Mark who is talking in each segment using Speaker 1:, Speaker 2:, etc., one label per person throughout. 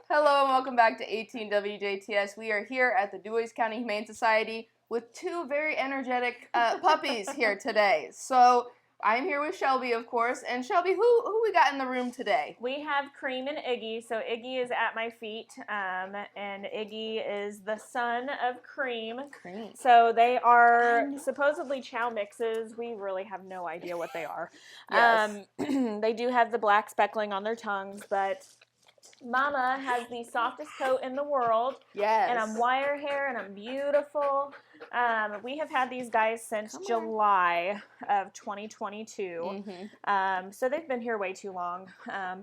Speaker 1: Hello and welcome back to 18WJTS. We are here at the Dubois County Humane Society with two very energetic puppies here today. So I'm here with Shelby, of course. And Shelby, who we got in the room today?
Speaker 2: We have Cream and Iggy. So Iggy is at my feet, and Iggy is the son of Cream.
Speaker 1: Cream.
Speaker 2: So they are supposedly chow mixes. We really have no idea what they are.
Speaker 1: Yes.
Speaker 2: They do have the black speckling on their tongues, but Mama has the softest coat in the world.
Speaker 1: Yes.
Speaker 2: And I'm wire hair and I'm beautiful. We have had these guys since July of 2022. So they've been here way too long.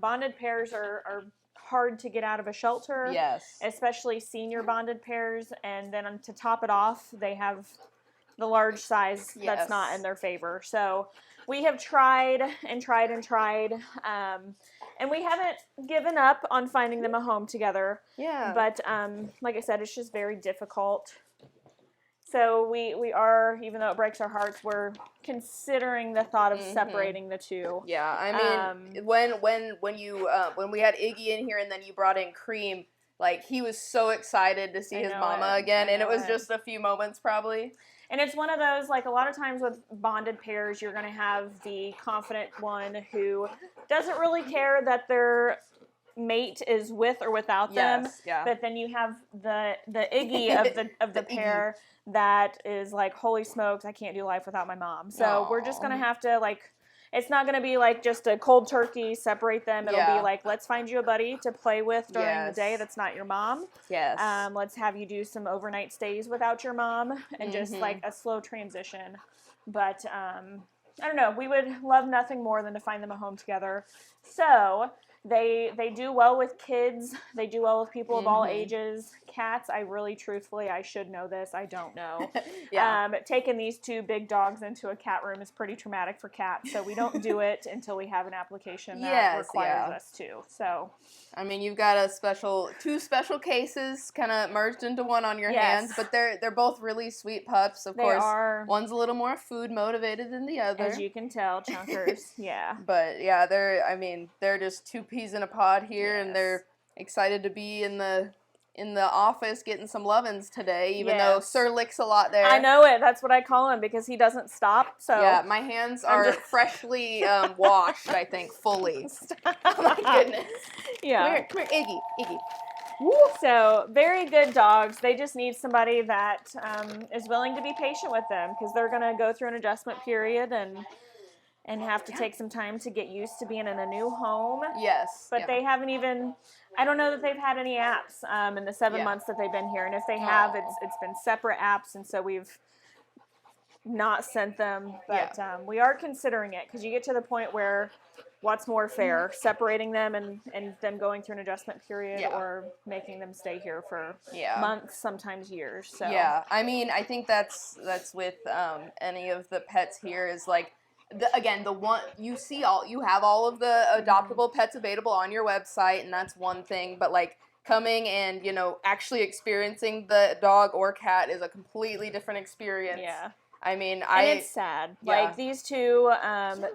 Speaker 2: Bonded pairs are hard to get out of a shelter.
Speaker 1: Yes.
Speaker 2: Especially senior bonded pairs. And then to top it off, they have the large size that's not in their favor. So we have tried and tried and tried. And we haven't given up on finding them a home together.
Speaker 1: Yeah.
Speaker 2: But like I said, it's just very difficult. So we are, even though it breaks our hearts, we're considering the thought of separating the two.
Speaker 1: Yeah, I mean, when we had Iggy in here and then you brought in Cream, like he was so excited to see his mama again, and it was just a few moments probably.
Speaker 2: And it's one of those, like a lot of times with bonded pairs, you're going to have the confident one who doesn't really care that their mate is with or without them.
Speaker 1: Yeah.
Speaker 2: But then you have the Iggy of the pair that is like, holy smokes, I can't do life without my mom. So we're just going to have to, like, it's not going to be like just a cold turkey, separate them. It'll be like, let's find you a buddy to play with during the day that's not your mom.
Speaker 1: Yes.
Speaker 2: Let's have you do some overnight stays without your mom and just like a slow transition. But I don't know. We would love nothing more than to find them a home together. So they do well with kids. They do well with people of all ages. Cats, truthfully, I should know this. I don't know. Taking these two big dogs into a cat room is pretty traumatic for cats. So we don't do it until we have an application that requires us to. So,
Speaker 1: I mean, you've got two special cases kind of merged into one on your hands, but they're both really sweet pups. Of course, one's a little more food motivated than the other,
Speaker 2: as you can tell, chunkers.
Speaker 1: But yeah, they're just two peas in a pod here, and they're excited to be in the office getting some lovin's today, even though Sir licks a lot there.
Speaker 2: I know it. That's what I call him because he doesn't stop. So
Speaker 1: yeah, my hands are freshly washed, I think, fully. Oh my goodness.
Speaker 2: Yeah.
Speaker 1: Come here, Iggy.
Speaker 2: Woo. So very good dogs. They just need somebody that is willing to be patient with them because they're going to go through an adjustment period and have to take some time to get used to being in a new home.
Speaker 1: Yes.
Speaker 2: But they haven't even, I don't know that they've had any apps in the 7 months that they've been here. And if they have, it's been separate apps. And so we've not sent them. But we are considering it because you get to the point where what's more fair, separating them and them going through an adjustment period or making them stay here for months, sometimes years. So
Speaker 1: yeah, I mean, I think that's with any of the pets here is like, the one you have all of the adoptable pets available on your website, and that's one thing, but like coming and actually experiencing the dog or cat is a completely different experience. I mean,
Speaker 2: and it's sad. Like these two,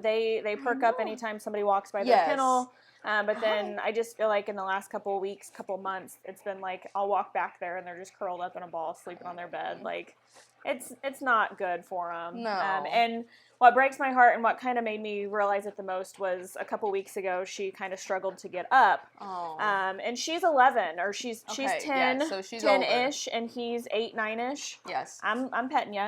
Speaker 2: they perk up anytime somebody walks by their kennel. But then I just feel like in the last couple of weeks, couple of months, it's been like I'll walk back there and they're just curled up in a ball, sleeping on their bed. Like it's not good for them.
Speaker 1: No.
Speaker 2: And what breaks my heart and what kind of made me realize it the most was a couple weeks ago she kind of struggled to get up. And she's 11 or she's 10,
Speaker 1: yeah, so she's
Speaker 2: 10-ish, and he's 8, 9-ish.
Speaker 1: Yes.
Speaker 2: I'm petting you.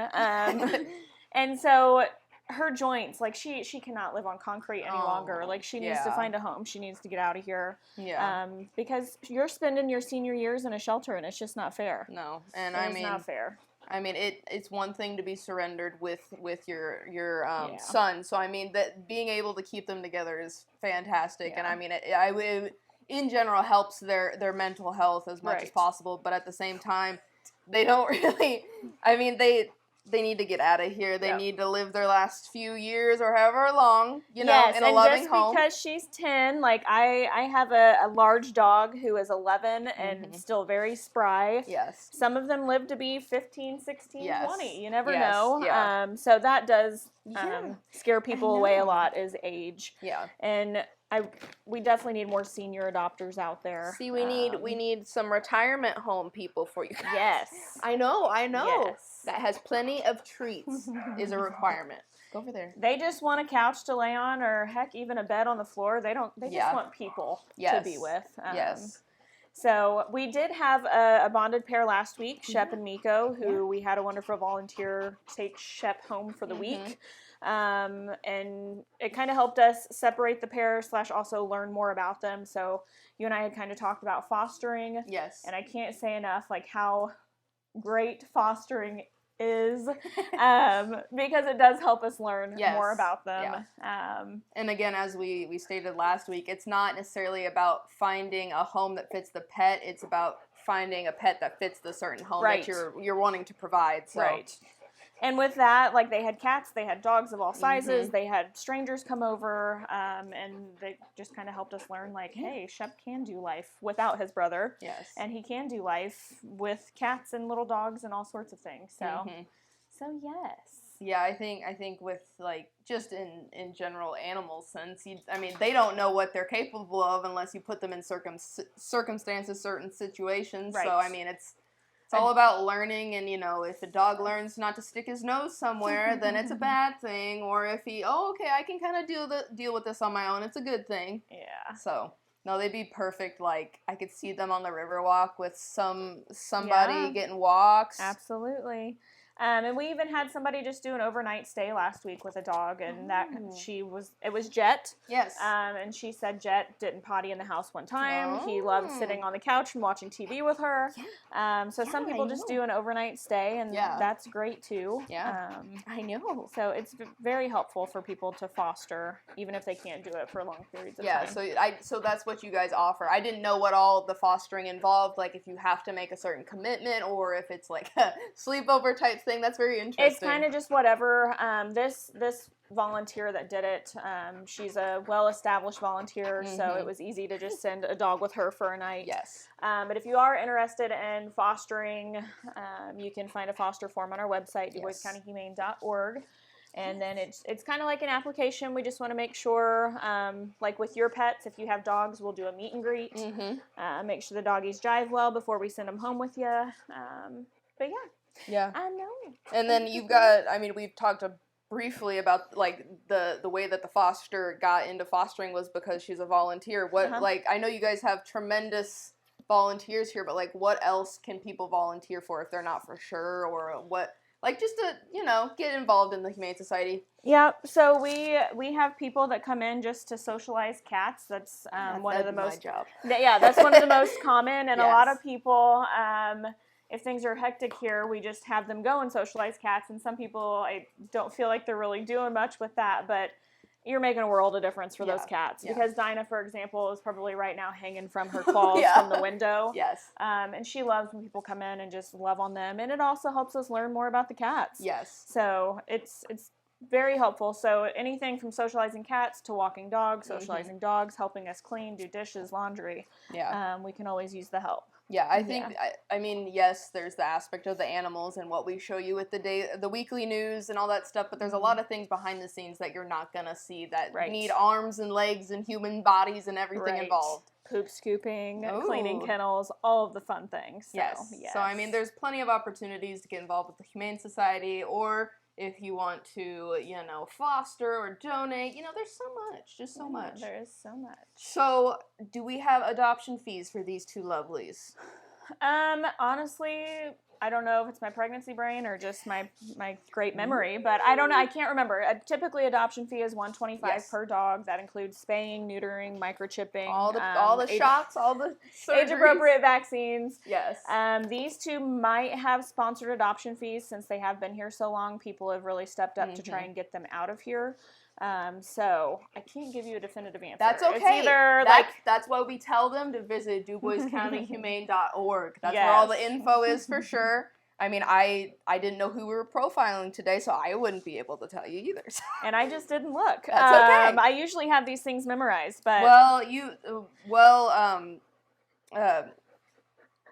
Speaker 2: And so her joints, like she cannot live on concrete any longer. Like she needs to find a home. She needs to get out of here.
Speaker 1: Yeah.
Speaker 2: Because you're spending your senior years in a shelter and it's just not fair.
Speaker 1: No. And
Speaker 2: it's not fair.
Speaker 1: I mean, it's one thing to be surrendered with your son. So I mean, that being able to keep them together is fantastic. And I mean, it in general helps their mental health as much as possible. But at the same time, they don't really. I mean, they need to get out of here. They need to live their last few years or however long, in a loving home.
Speaker 2: Yes, and just because she's 10, like I have a large dog who is 11 and still very spry.
Speaker 1: Yes.
Speaker 2: Some of them live to be 15, 16, 20. You never
Speaker 1: Yes.
Speaker 2: know.
Speaker 1: Yeah.
Speaker 2: So that does scare people away a lot is age.
Speaker 1: Yeah.
Speaker 2: And we definitely need more senior adopters out there.
Speaker 1: See, we need some retirement home people for you.
Speaker 2: Yes.
Speaker 1: I know.
Speaker 2: Yes.
Speaker 1: That has plenty of treats is a requirement. Go over there.
Speaker 2: They just want a couch to lay on, or heck, even a bed on the floor. They just want people to be with.
Speaker 1: Yes.
Speaker 2: So we did have a bonded pair last week, Shep and Miko, who we had a wonderful volunteer take Shep home for the week. And it kind of helped us separate the pair / also learn more about them. So you and I had kind of talked about fostering.
Speaker 1: Yes.
Speaker 2: And I can't say enough like how great fostering is, because it does help us learn more about them.
Speaker 1: Yeah. And again, as we stated last week, it's not necessarily about finding a home that fits the pet. It's about finding a pet that fits the certain home that you're wanting to provide. So.
Speaker 2: Right. And with that, like, they had cats, they had dogs of all sizes, they had strangers come over, and they just kind of helped us learn, like, hey, Shep can do life without his brother.
Speaker 1: Yes.
Speaker 2: And he can do life with cats and little dogs and all sorts of things. So, so yes.
Speaker 1: Yeah, I think with, like, just in general animal sense, they don't know what they're capable of unless you put them in circumstances, certain situations.
Speaker 2: Right.
Speaker 1: So, it's all about learning, and, if a dog learns not to stick his nose somewhere, then it's a bad thing. Or if I can kind of deal with this on my own, it's a good thing.
Speaker 2: Yeah.
Speaker 1: So, no, they'd be perfect. Like, I could see them on the Riverwalk with somebody getting walks.
Speaker 2: Absolutely. And we even had somebody just do an overnight stay last week with a dog, and it was Jet.
Speaker 1: Yes.
Speaker 2: And she said Jet didn't potty in the house one time. He loved sitting on the couch and watching TV with her. So some people just do an overnight stay, and that's great too.
Speaker 1: Yeah. I know.
Speaker 2: So it's very helpful for people to foster, even if they can't do it for long periods of time.
Speaker 1: So that's what you guys offer. I didn't know what all the fostering involved, like if you have to make a certain commitment or if it's like a sleepover type thing. That's very interesting.
Speaker 2: It's kind of just whatever. This volunteer that did it, she's a well-established volunteer, so it was easy to just send a dog with her for a night.
Speaker 1: Yes.
Speaker 2: But if you are interested in fostering, you can find a foster form on our website, DuboisCountyHumane.org. And then it's kind of like an application. We just want to make sure, like with your pets, if you have dogs, we'll do a meet and greet. Make sure the doggies jive well before we send them home with you. But yeah.
Speaker 1: Yeah.
Speaker 2: I know.
Speaker 1: And then you've got, we've talked briefly about, like, the way that the foster got into fostering was because she's a volunteer. I know you guys have tremendous volunteers here, but, like, what else can people volunteer for if they're not for sure, or what, like, just to, get involved in the Humane Society?
Speaker 2: Yeah, so we have people that come in just to socialize cats. That's one of the most...
Speaker 1: my job.
Speaker 2: Yeah, that's one of the most common, and a lot of people... if things are hectic here, we just have them go and socialize cats. And some people, I don't feel like they're really doing much with that, but you're making a world of difference for those cats.
Speaker 1: Yeah.
Speaker 2: Because Dinah, for example, is probably right now hanging from her claws from the window.
Speaker 1: Yes.
Speaker 2: And she loves when people come in and just love on them. And it also helps us learn more about the cats.
Speaker 1: Yes.
Speaker 2: So it's very helpful. So anything from socializing cats to walking dogs, socializing dogs, helping us clean, do dishes, laundry.
Speaker 1: Yeah.
Speaker 2: We can always use the help.
Speaker 1: Yeah, I think, yes, there's the aspect of the animals and what we show you with the weekly news and all that stuff, but there's a lot of things behind the scenes that you're not going to see that need arms and legs and human bodies and everything involved.
Speaker 2: Poop scooping, cleaning kennels, all of the fun things. So,
Speaker 1: yes. So, there's plenty of opportunities to get involved with the Humane Society, or if you want to, foster or donate, there's so much, just so much.
Speaker 2: There is so much.
Speaker 1: So, do we have adoption fees for these two lovelies?
Speaker 2: Honestly, I don't know if it's my pregnancy brain or just my great memory, but I don't know. I can't remember. Typically, adoption fee is $125 per dog. That includes spaying, neutering, microchipping,
Speaker 1: all the shots, all the surgeries.
Speaker 2: Age-appropriate vaccines.
Speaker 1: Yes.
Speaker 2: These two might have sponsored adoption fees since they have been here so long. People have really stepped up to try and get them out of here. So I can't give you a definitive answer.
Speaker 1: That's okay.
Speaker 2: It's either
Speaker 1: that's why we tell them to visit DuboisCountyHumane.org. That's where all the info is for sure. I didn't know who we were profiling today, so I wouldn't be able to tell you either.
Speaker 2: And I just didn't look.
Speaker 1: That's okay.
Speaker 2: I usually have these things memorized, but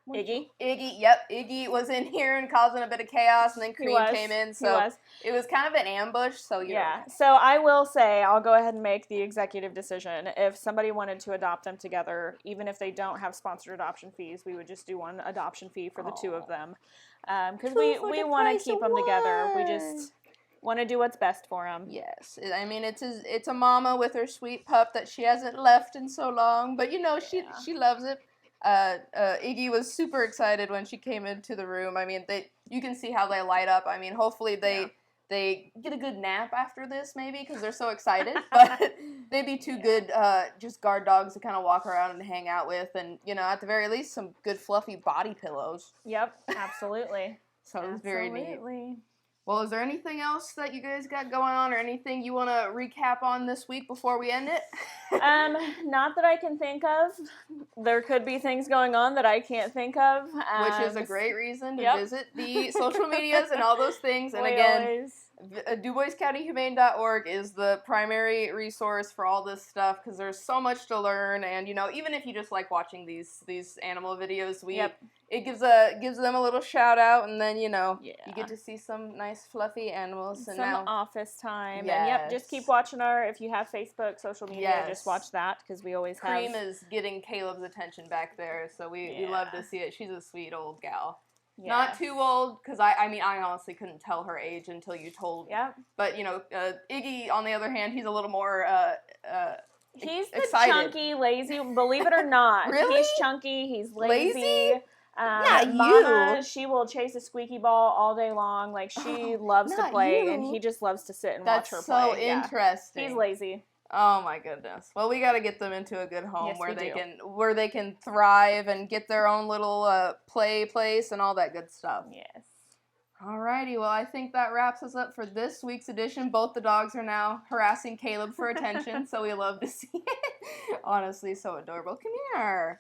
Speaker 2: Iggy?
Speaker 1: Iggy was in here and causing a bit of chaos, and then Cream came in, so it was kind of an ambush, so
Speaker 2: yeah. So I will say, I'll go ahead and make the executive decision. If somebody wanted to adopt them together, even if they don't have sponsored adoption fees, we would just do one adoption fee for the two of them. Because we want to keep them together. We just want to do what's best for them.
Speaker 1: Yes. I mean, it's a mama with her sweet pup that she hasn't left in so long, but she loves it. Iggy was super excited when she came into the room. I mean, you can see how they light up. I mean, hopefully they get a good nap after this, maybe, because they're so excited. But they'd be two good just guard dogs to kind of walk around and hang out with, and at the very least, some good fluffy body pillows.
Speaker 2: Yep, absolutely.
Speaker 1: So it was very neat. Well, is there anything else that you guys got going on, or anything you want to recap on this week before we end it?
Speaker 2: Not that I can think of. There could be things going on that I can't think of.
Speaker 1: Which is a great reason to visit the social medias and all those things. And again, DuboisCountyHumane.org is the primary resource for all this stuff, because there's so much to learn. And even if you just like watching these animal videos, it gives them a little shout out, and then you get to see some nice fluffy animals and
Speaker 2: some office time. Yes. And just keep watching if you have Facebook, social media, just watch that, because we always have.
Speaker 1: Cream is getting Caleb's attention back there, so we love to see it. She's a sweet old gal. Yes. Not too old, because I honestly couldn't tell her age until you told.
Speaker 2: Yeah.
Speaker 1: But Iggy, on the other hand, he's a little more
Speaker 2: he's
Speaker 1: excited.
Speaker 2: The chunky, lazy. Believe it or not,
Speaker 1: really?
Speaker 2: He's chunky. He's lazy.
Speaker 1: Not
Speaker 2: Mama,
Speaker 1: you.
Speaker 2: She will chase a squeaky ball all day long. Like, she loves to play, and he just loves to sit and watch her play.
Speaker 1: That's so interesting.
Speaker 2: He's lazy.
Speaker 1: Oh my goodness. Well, we got to get them into a good home where they can thrive and get their own little play place and all that good stuff.
Speaker 2: Yes.
Speaker 1: Alrighty, well, I think that wraps us up for this week's edition. Both the dogs are now harassing Caleb for attention, so we love to see it. Honestly, so adorable. Come here.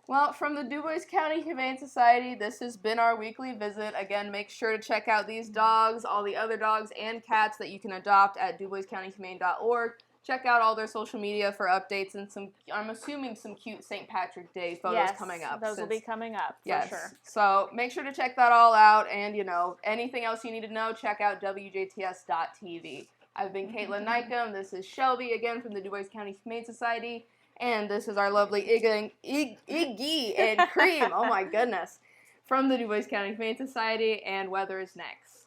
Speaker 1: Well, from the Dubois County Humane Society, this has been our weekly visit. Again, make sure to check out these dogs, all the other dogs and cats that you can adopt at DuboisCountyHumane.org. Check out all their social media for updates and I'm assuming some cute St. Patrick's Day photos coming up.
Speaker 2: Those will be coming up, for sure.
Speaker 1: So make sure to check that all out, and, anything else you need to know, check out WJTS.tv. I've been Kaitlyn Neukam. This is Shelby, again, from the Dubois County Humane Society. And this is our lovely Iggy and Cream. Oh my goodness. From the Dubois County Humane Society, and weather is next.